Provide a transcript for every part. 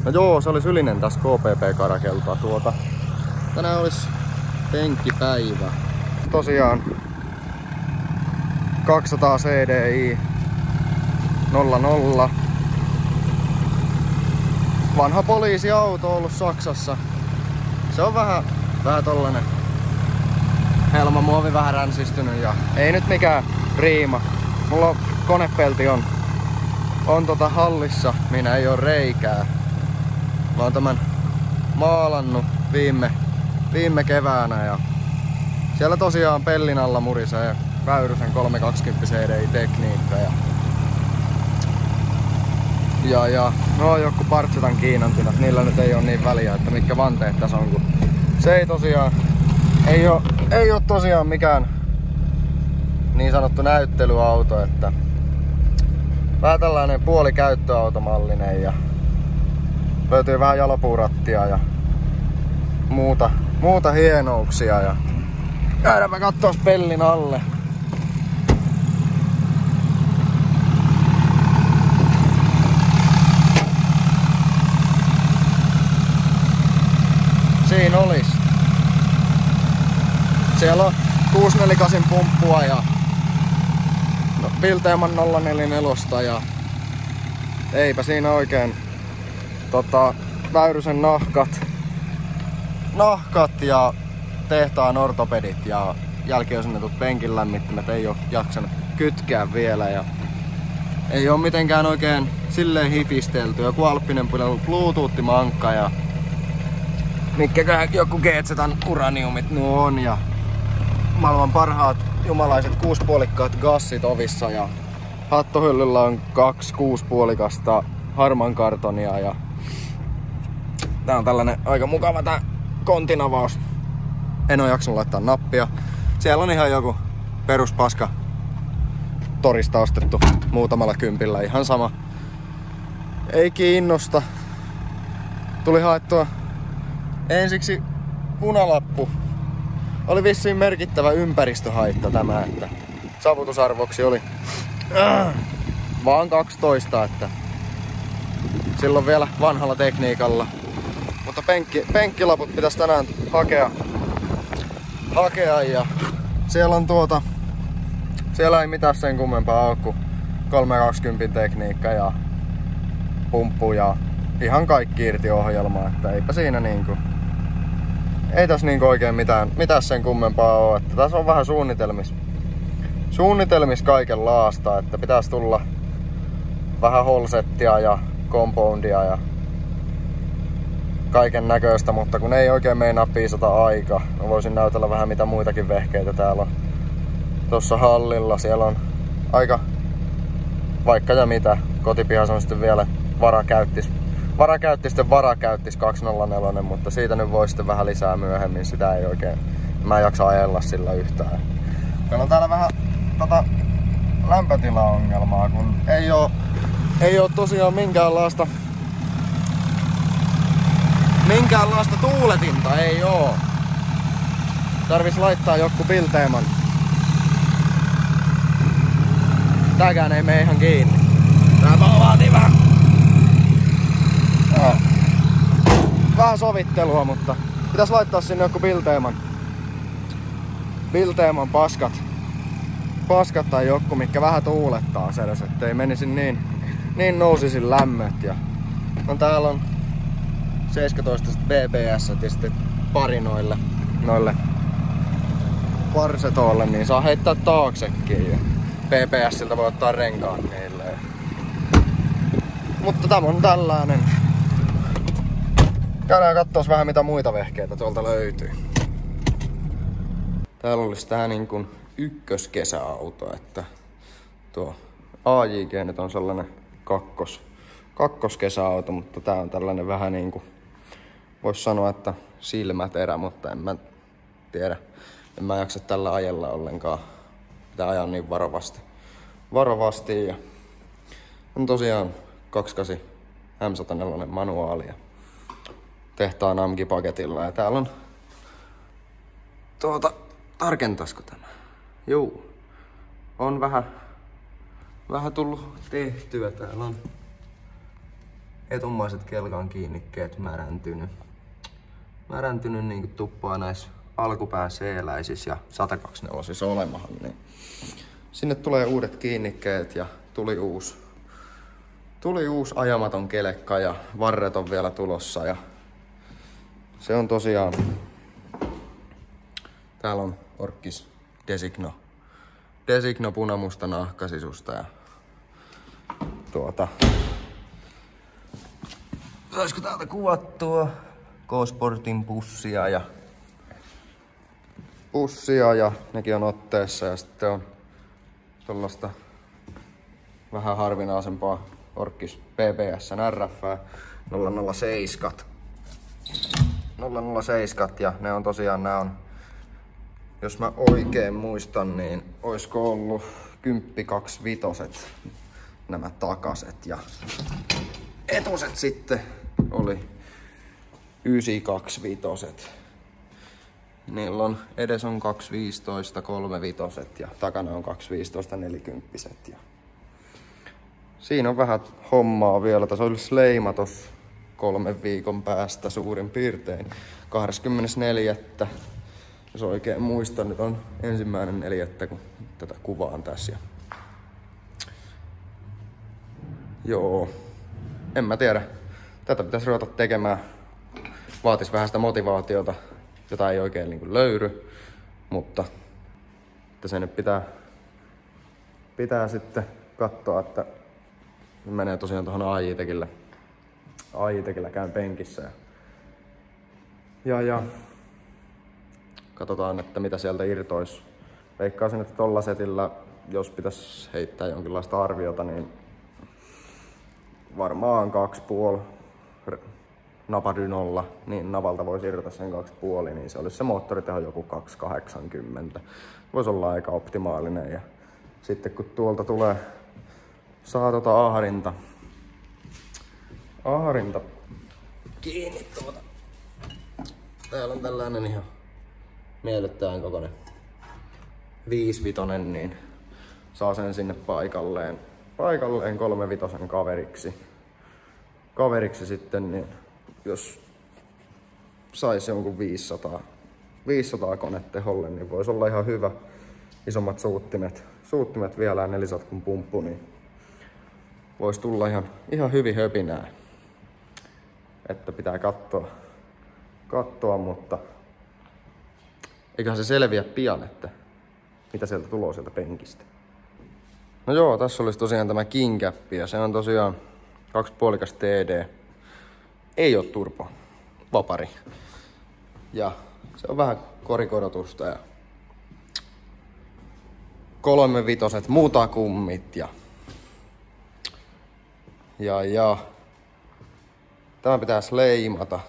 No joo, se oli sylinen tässä KPP-karakelta Tänään olisi penkkipäivä. Tosiaan 200 CDI 00. Vanha poliisiauto ollut Saksassa. Se on vähän tollanen helmamuovi vähän ränsistynyt ja ei nyt mikään priima. Mulla on konepelti on hallissa, minä ei oo reikää. Mä oon tämän maalannut viime keväänä ja siellä tosiaan pellin alla murisee Väyrysen 320 CDI tekniikka ja no joku Partsetan Kiinantinat, niillä nyt ei oo niin väliä, että mitkä vanteet tässä on, kun se ei tosiaan ei oo tosiaan mikään niin sanottu näyttelyauto, että vähän tällainen puolikäyttöautomallinen ja löytyy vähän jalopuurattia ja muuta hienouksia ja käydäänpä katsoa pellin alle. Siinä olis. Siellä on 648 pumppua ja Biltema 044 ja eipä siinä oikein Väyrysen nahkat ja tehtaan ortopedit ja jälkiosennetut penkin lämmittimet ei oo jaksanut kytkeä vielä ja ei oo mitenkään oikein silleen hifistelty. Joku Alppinen Bluetooth-mankka ja mikkäköhän joku G-Zetan uraniumit nuo on ja maailman parhaat jumalaiset 6-puolikkaat gassit ovissa ja hattohyllyllä on 2 6-puolikasta harman kartonia ja tää on tällainen aika mukava tää kontinavaus. En oo jaksanut laittaa nappia. Siellä on ihan joku peruspaska torista ostettu muutamalla kympillä, ihan sama. Ei kiinnosta. Tuli haettua ensiksi punalappu. Oli vissiin merkittävä ympäristöhaitta tämä, että savutusarvoksi oli vaan 12, että silloin vielä vanhalla tekniikalla. Mutta penkkilaput pitäisi tänään hakea ja siellä on siellä ei mitään sen kummempaa ole kuin 320 tekniikka ja pumppu ja ihan kaikki irti ohjelma, että eipä siinä ei tässä oikein mitään sen kummempaa ole, että tässä on vähän suunnitelmis kaikenlaasta, että pitäisi tulla vähän holsettia ja compoundia ja kaiken näköistä, mutta kun ei oikein meinaa piisata aika. Mä voisin näytellä vähän mitä muitakin vehkeitä täällä on tossa hallilla. Siellä on aika vaikka ja mitä. Kotipihassa on sitten vielä varakäyttis 204, mutta siitä nyt voi sitten vähän lisää myöhemmin. Sitä ei oikein, mä en jaksa ajella sillä yhtään. Meillä on täällä vähän lämpötilaongelmaa, kun ei oo tosiaan minkäänlaista tuuletinta, ei oo. Tarvis laittaa joku Bilteman. Tääkään ei mene ihan kiinni. Tää vaatii vähän sovittelua, mutta pitäis laittaa sinne joku Bilteman paskat tai joku, mitkä vähän tuulettaa sen, ettei menisi niin nousisi lämmöt. Ja täällä on 17 BBS ja sitten pari noille Parsetoille, niin saa heittää taaksekin. Ja BBSiltä voi ottaa renkaat niille. Mutta tämä on tällainen. Käydään katsoa vähän mitä muita vehkeitä tuolta löytyy. Täällä olisi tää niin kuin ykköskesäauto, että tuo AJG nyt on sellainen kakkoskesäauto, mutta tää on tällainen vähän niinku, vois sanoa, että silmäterä, mutta en mä tiedä. En mä jaksa tällä ajella ollenkaan. Pitää ajaa niin varovasti ja on tosiaan 28 M104 manuaalia tehtaan AMG-paketilla ja täällä on tarkentaisiko tämä? Juu. On vähän tullut tehtyä. Täällä on etummaiset kelkan kiinnikkeet märäntynyt niin kuin tuppaa näissä alkupään C-läisissä ja 124 olemahan, niin sinne tulee uudet kiinnikkeet ja tuli uusi ajamaton kelkka ja varret on vielä tulossa ja se on tosiaan, täällä on Orkkis Designo punamusta nahkasisusta ja saisiko täältä kuvattua K-Sportin pussia ja nekin on otteessa ja sitten on tollaista vähän harvinaisempaa Orkkis PPS:n RF 007 ja ne on tosiaan, jos mä oikein muistan, niin oisko ollut 10-25 nämä takaset ja etuset sitten oli 925. Niillä on edes on 215 3-5 ja takana on 215 40. Ja siinä on vähän hommaa vielä. Tässä olisi leima tossa 3 viikon päästä suurin piirtein. 24. Jos oikein muistan, nyt on 1.4. kun tätä kuvaan tässä. Joo, en mä tiedä. Tätä pitäisi ruveta tekemään. Vaatis vähän sitä motivaatiota, jota ei oikein niin kuin löydy, mutta että sen pitää sitten katsoa, että menee tosiaan tuohon AI-tekillä käyn penkissä ja katsotaan, että mitä sieltä irtoisi. Veikkaisin, että tolla setillä, jos pitäisi heittää jonkinlaista arviota, niin varmaan 2,5 napadynolla, niin navalta voisi irrota sen 2,5, niin se olisi se moottoriteho joku 280. Voisi olla aika optimaalinen ja sitten kun tuolta saa ahrinta kiinni Täällä on tällainen ihan miellyttävän kokoinen 5-vitonen, niin saa sen sinne paikalleen 3-vitosen kaveriksi sitten, niin jos saisi jonkun 500 koneteholle, niin voisi olla ihan hyvä. Isommat suuttimet vielä ja 4 pumppu, niin voisi tulla ihan hyvin höpinää. Että pitää katsoa, mutta eiköhän se selviä pian, että mitä sieltä tulee sieltä penkistä. No joo, tässä olisi tosiaan tämä King Cap ja se on tosiaan 2,5 TD. Ei oo turbo, vapari. Ja se on vähän korikorotusta ja 3-vitoset mutakummit ja tämä pitäisi leimata.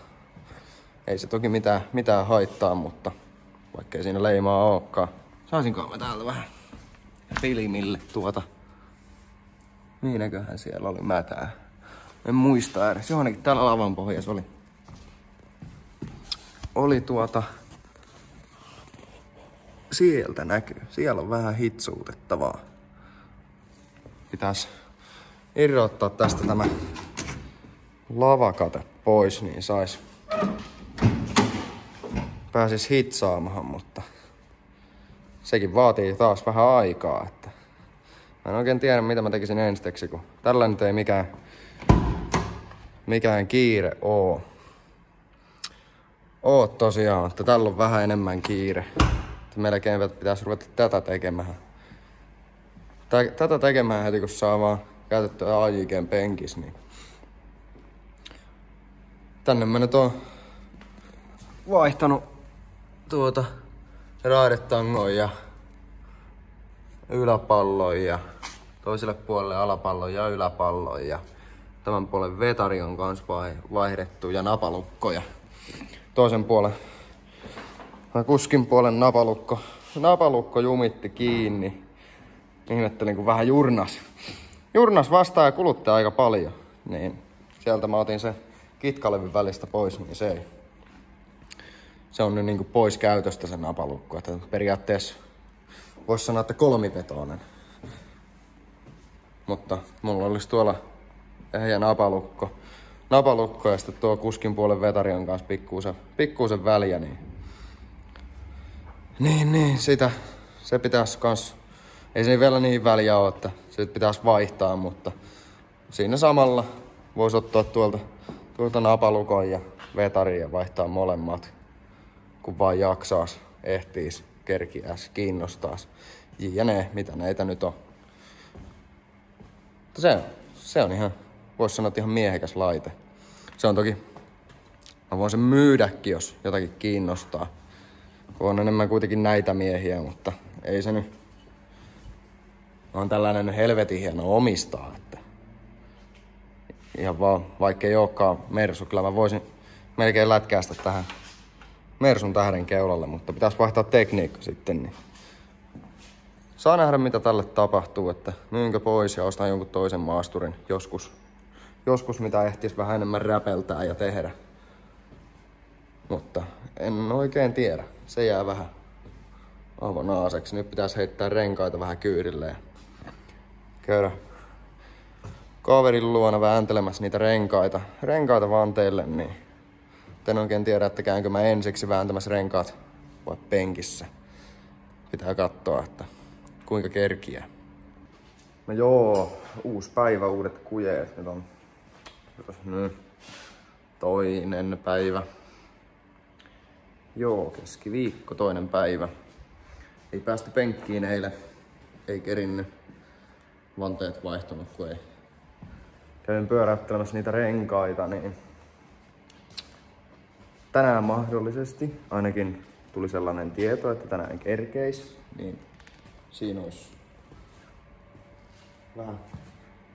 Ei se toki mitään haittaa, mutta vaikkei siinä leimaa olekaan. Saisinko mä täältä vähän filmille Niinäköhän siellä oli mätää. En muista edes. Johonkin täällä lavan pohjassa oli sieltä näkyy. Siellä on vähän hitsuutettavaa. Pitäis irrottaa tästä tämä lavakate pois, niin pääsis hitsaamahan, mutta sekin vaatii taas vähän aikaa, että mä en oikein tiedä mitä mä tekisin ensiksi, kun tällä nyt ei mikään kiire oo tosiaan, että tällä on vähän enemmän kiire. Melkein pitäisi ruveta tätä tekemään. Tätä tekemään heti kun saa vaan käytettyä AJG:n penkis, niin tänne mä nyt oon vaihtanut raidetangon ja yläpallon ja toiselle puolelle alapallon ja yläpallon ja tämän puolen vetari on kans vaihdettu ja napalukko ja toisen puolen kuskin puolen napalukko jumitti kiinni. Ihmettelin kun vähän jurnas vastaan ja kuluttaa aika paljon, niin sieltä mä otin se kitkalevyn välistä pois, niin se on nyt niinku pois käytöstä se napalukko, että periaatteessa voisi sanoa, että 3-vetoinen. Mutta mulla olisi tuolla ehjä napalukko, napalukko ja sitten tuo kuskin puolen vetari on kanssa pikkuusen väliä, niin se pitäisi kans, ei se vielä niin väliä ole, että se pitäisi vaihtaa, mutta siinä samalla voisi ottaa tuolta napalukon ja vetarin ja vaihtaa molemmat, kun vaan jaksaas, ehtiis, kerkiäs, kiinnostaas. Ja ne, mitä näitä nyt on. Se on ihan, vois sanoa, ihan miehekäs laite. Se on toki, mä voin sen myydäkin, jos jotakin kiinnostaa. On enemmän kuitenkin näitä miehiä, mutta ei se nyt. On tällainen helvetin hieno omistaa, että ihan vaan, vaikka ei olekaan Mersu, kyllä mä voisin melkein lätkäästä tähän Mersun tähden keulalle, mutta pitäisi vaihtaa tekniikka sitten, niin saa nähdä mitä tälle tapahtuu, että myynkö pois ja ostan jonkun toisen maasturin joskus mitä ehtis vähän enemmän räpeltää ja tehdä. Mutta en oikein tiedä, se jää vähän avonaaseksi. Nyt pitäisi heittää renkaita vähän kyyrille ja käydä kaverin luona vääntelemässä niitä renkaita vanteille, niin en oikein tiedä, että käynkö mä ensiksi vääntämässä renkaat vai penkissä. Pitää katsoa, että kuinka kerkiää. No joo, uusi päivä, uudet kujeet. Nyt on toinen päivä. Joo, keskiviikko, toinen päivä. Ei päästy penkkiin eilen. Ei kerinnyt. Vanteet vaihtunut, kun ei. Kävin pyöräyttelemässä niitä renkaita, niin tänään mahdollisesti ainakin tuli sellainen tieto, että tänään kerkeis, niin siinä olisi vähän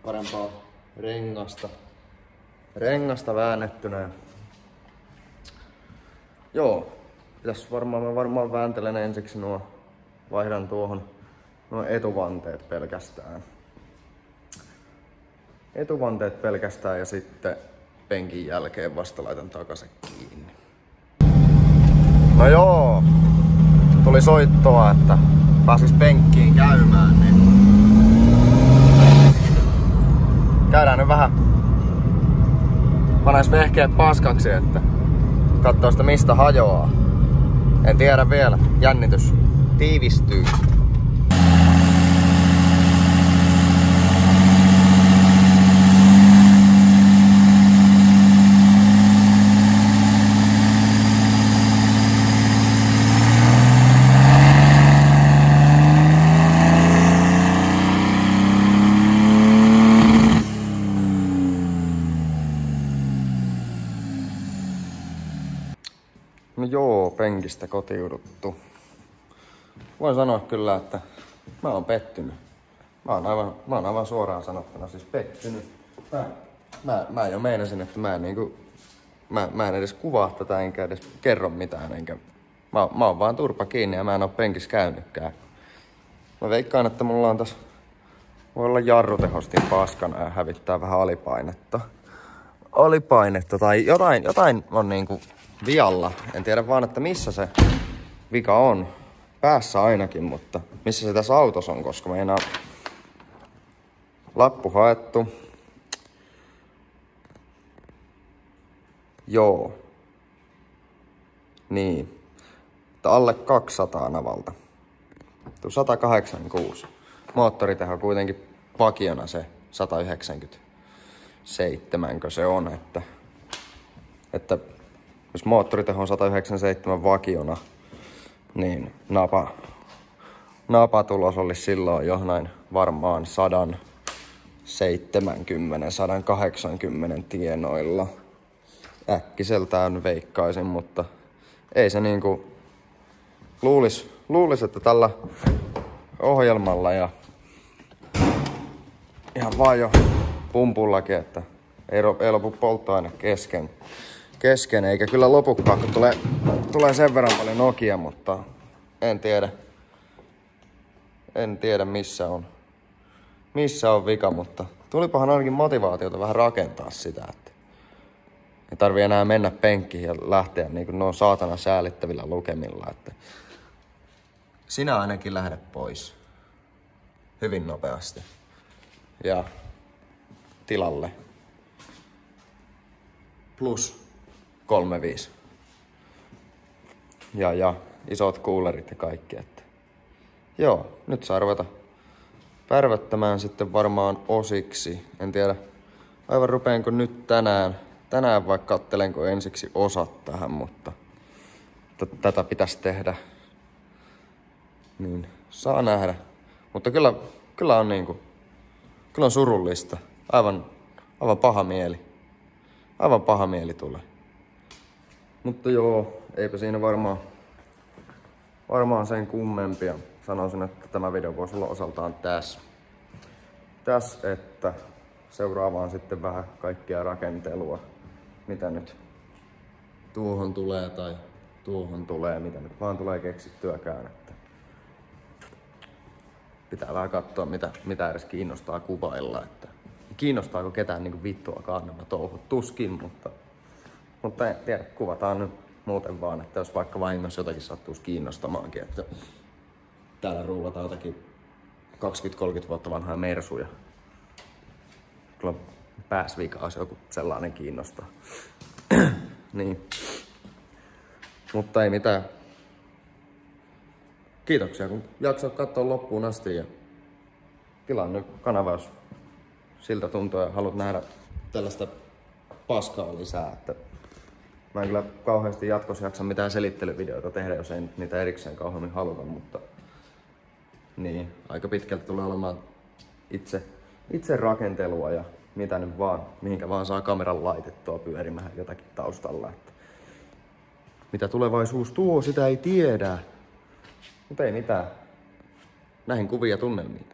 parempaa rengasta väännettynä. Joo, mä varmaan vääntelen ensiksi vaihdan tuohon nuo etuvanteet pelkästään ja sitten penkin jälkeen vasta laitan takaisin kiinni. No joo, tuli soittoa, että pääsis penkkiin käymään, niin käydään nyt vähän panais vehkeet paskaksi, että katsoo sitä mistä hajoaa. En tiedä vielä, jännitys tiivistyy. No joo, penkistä kotiuduttu. Voin sanoa kyllä, että mä oon pettynyt. Mä oon aivan suoraan sanottuna siis pettynyt. Mä jo meinasin, että mä en edes kuvaa tätä enkä edes kerro mitään. Mä oon vaan turpa kiinni ja mä en oo penkissä käynytkään. Mä veikkaan, että mulla on tässä voi olla jarrutehostin paskana ja hävittää vähän alipainetta tai jotain on niinku vialla. En tiedä vaan, että missä se vika on. Päässä ainakin, mutta missä se tässä autossa on, koska meinaa lappu haettu. Joo. Niin. Alle 200 navalta. 186. Moottoriteho kuitenkin vakiona se 197, se on, että jos moottoriteho on 197 vakiona, niin napatulos olisi silloin jo näin varmaan 170-180 tienoilla. Äkkiseltään veikkaisin, mutta ei se niinku luulis, että tällä ohjelmalla ja ihan vaan jo pumpullakin, että ei lopu polttoaine kesken, eikä kyllä lopukaan, kun tulee sen verran paljon Nokia, mutta en tiedä missä on vika, mutta tulipahan ainakin motivaatiota vähän rakentaa sitä, että ei tarvii enää mennä penkkiin ja lähteä niin kuin ne on saatana säälittävillä lukemilla, että sinä ainakin lähde pois hyvin nopeasti ja tilalle plus 3.5. Ja isot kuulerit ja kaikki. Että. Joo, nyt saa ruveta värvättämään sitten varmaan osiksi. En tiedä, aivan rupeenko nyt tänään vaikka kattelenko ensiksi osat tähän, mutta tätä pitäisi tehdä. Niin, saa nähdä. Mutta kyllä on niinku, kyllä on surullista. Aivan paha mieli. Aivan paha mieli tulee. Mutta joo, eipä siinä varmaan sen kummempia. Sanoisin, että tämä video voisi olla osaltaan tässä, että seuraavaan sitten vähän kaikkia rakentelua, mitä nyt tuohon tulee tai tuohon tulee, mitä nyt vaan tulee keksittyäkään. Että pitää vähän katsoa, mitä edes kiinnostaa kuvailla. Että kiinnostaako ketään niin vittuakaan nämä touhut? Tuskin, mutta en tiedä, kuvataan nyt muuten vaan, että jos vaikka vahingossa jotakin sattuisi kiinnostamaankin, että täällä ruuvataan jotakin 20-30 vuotta vanhaa mersuja. Kyllä pääsvikaa, jos joku sellainen kiinnostaa. Niin. Mutta ei mitään. Kiitoksia, kun jaksoit katsoa loppuun asti ja tilaan nyt kanava, jos siltä tuntuu ja haluat nähdä tällaista paskaa lisää. Että mä en kyllä kauheasti jatkossa jaksa mitään selittelyvideoita tehdä, jos ei niitä erikseen kauheammin haluta, mutta niin, aika pitkälti tulee olemaan itse rakentelua ja mitä nyt vaan, mihinkä vaan saa kameran laitettua pyörimään jotakin taustalla. Että mitä tulevaisuus tuo, sitä ei tiedä. Mutta ei mitään. Näihin kuvia tunnelmiin.